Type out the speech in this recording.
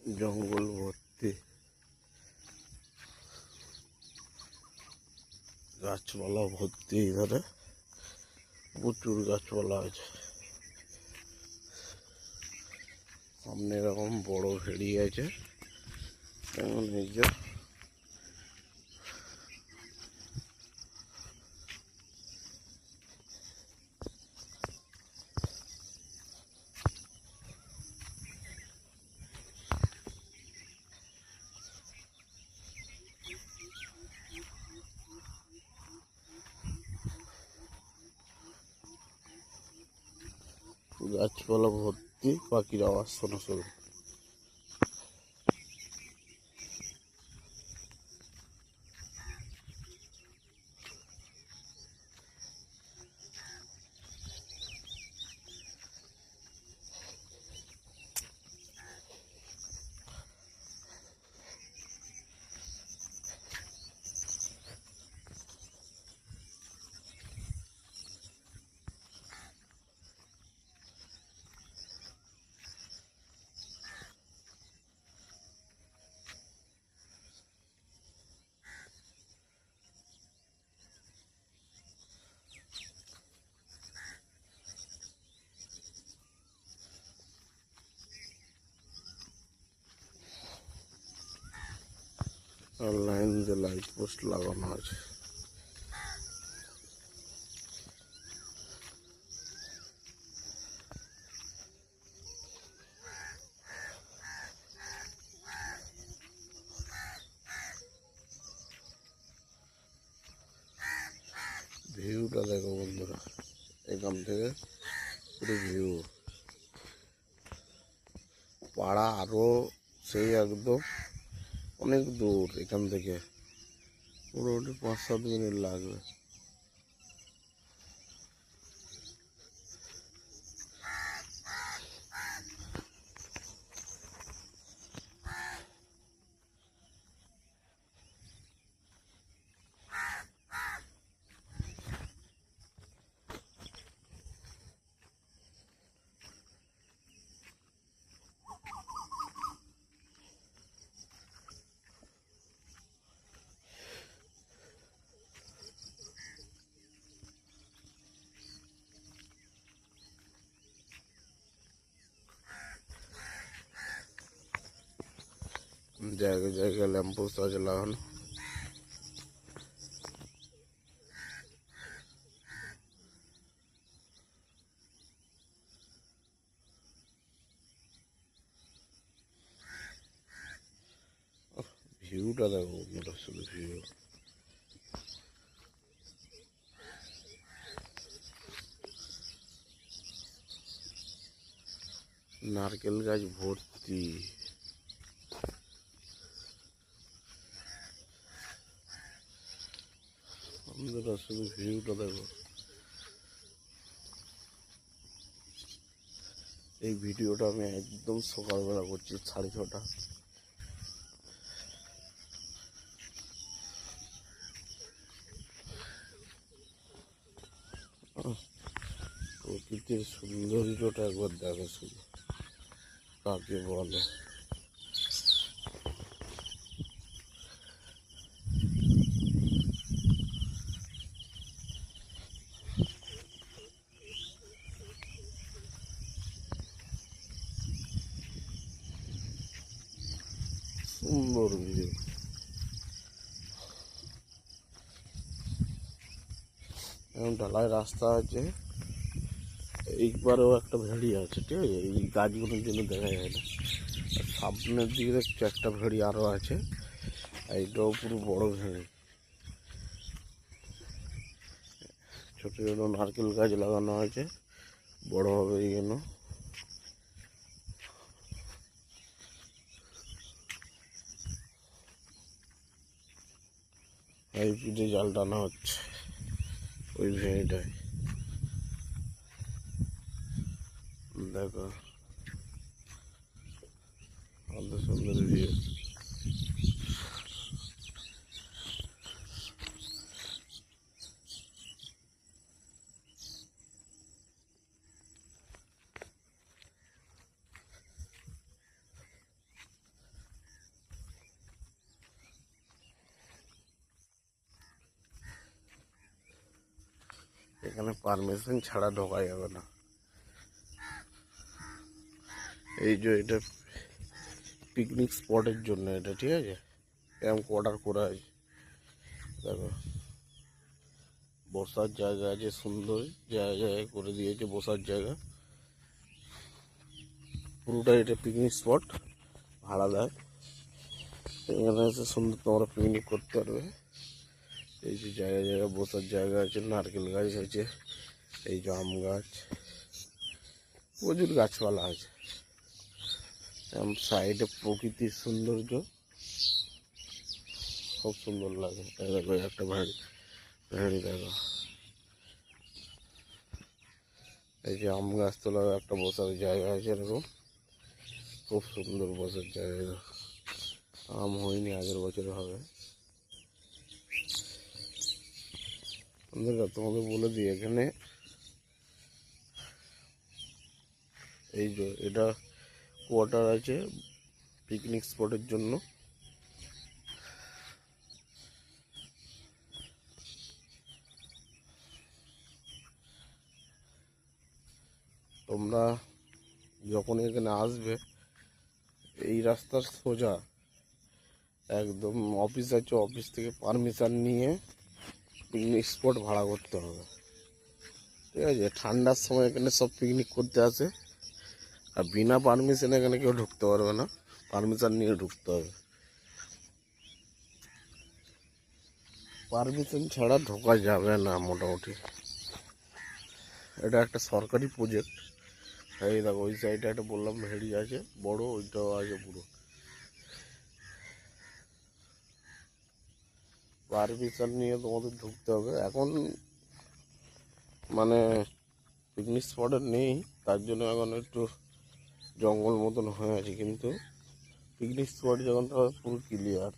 জঙ্গল ভর্তি, গাছপালা ভর্তি, এধারে প্রচুর গাছপালা আছে। সামনে এরকম বড় ভেড়ি আছে, যেমন এই যে গাছপালা ভর্তি, পাখির আওয়াজ শোনা শুরু। আর লাইন দিয়ে লাইট পোস্ট লাগানো আছে। ভিউটা দেখো বন্ধুরা, এখান থেকে পুরো ভিউ। পাড়া আরো সেই একদম অনেক দূর, এখান থেকে মোটামুটি 5-7 মিনিট লাগবে। জায়গায় জায়গায় ল্যাম্পপোস্ট আছে লাগানো। ভিউটা দেখো বন্ধুরা, শুধু ভিউ। নারকেল গাছ ভর্তি। বন্ধুরা শুধু ভিউটা দেখো। এই ভিডিওটা আমি একদম সকালবেলা করছি, 6:30। প্রকৃতির সৌন্দর্যটা একবার দেখো শুধু, কাকে বলে। সুন্দর ভিউ। এখন ঢালাই রাস্তা আছে, এইবারেও একটা ভেড়ি আছে, ঠিক আছে। এই গাছগুলোর জন্য দেখা যায় না। সামনের দিকে দেখছি একটা ভেড়ি আরও আছে, এইটাও পুরো বড় ভেড়ি। ছোট ছোট নারকেল গাছ লাগানো আছে, বড় হবে এই জন্য। এই পিঠে জাল টানা হচ্ছে ওই ভেড়িটায়, দেখো কত সুন্দর ভিউ। এখানে পারমিশন ছাড়া ঢোকা যাবে না। এই যে এটা পিকনিক স্পটের জন্য এটা, ঠিক আছে, ক্যাম্প কোয়ার্টার করা আছে। দেখো বসার জায়গা আছে, সুন্দর জায়গায় করে দিয়েছে বসার জায়গা। পুরোটা এটা পিকনিক স্পট, ভাড়া দেয়। এখানে এসে সুন্দর তোমরা পিকনিক করতে পারবে। এই যে জায়গায় জায়গায় বসার জায়গা আছে, নারকেল গাছ আছে, এই যে আম গাছ, প্রচুর গাছপালা আছে। সাইডে প্রকৃতির সৌন্দর্য খুব সুন্দর লাগে। দেখো একটা ভেড়ি দেখো, এই যে আম গাছ তোলা একটা বসার জায়গা আছে, এরকম খুব সুন্দর বসার জায়গা। আম হয়নি, আগের বছরে হবে। তোমাদের বলে দিই, এখানে এই যে এটা কোয়ার্টার আছে পিকনিক স্পটের জন্য। তোমরা যখন এখানে আসবে, এই রাস্তার সোজা একদম অফিস আছে, অফিস থেকে পারমিশন নিয়ে পিকনিক স্পট ভাড়া করতে হবে, ঠিক আছে। ঠান্ডার সময় এখানে সব পিকনিক করতে আসে, আর বিনা পারমিশনে এখানে কেউ ঢুকতে পারবে না, পারমিশন নিয়ে ঢুকতে হবে। পারমিশন ছাড়া ঢোকা যাবে না মোটামুটি। এটা একটা সরকারি প্রজেক্ট। এই দেখো ওই সাইডে একটা বললাম ভেড়ি আছে বড়, ওইটাও আছে পুরো। পারমিশন নিয়ে তোমাদের ঢুকতে হবে। এখন মানে পিকনিক স্পটে নেই, তার জন্য এখন একটু জঙ্গল মতন হয়ে আছে, কিন্তু পিকনিক স্পট যখন পুরো ক্লিয়ার।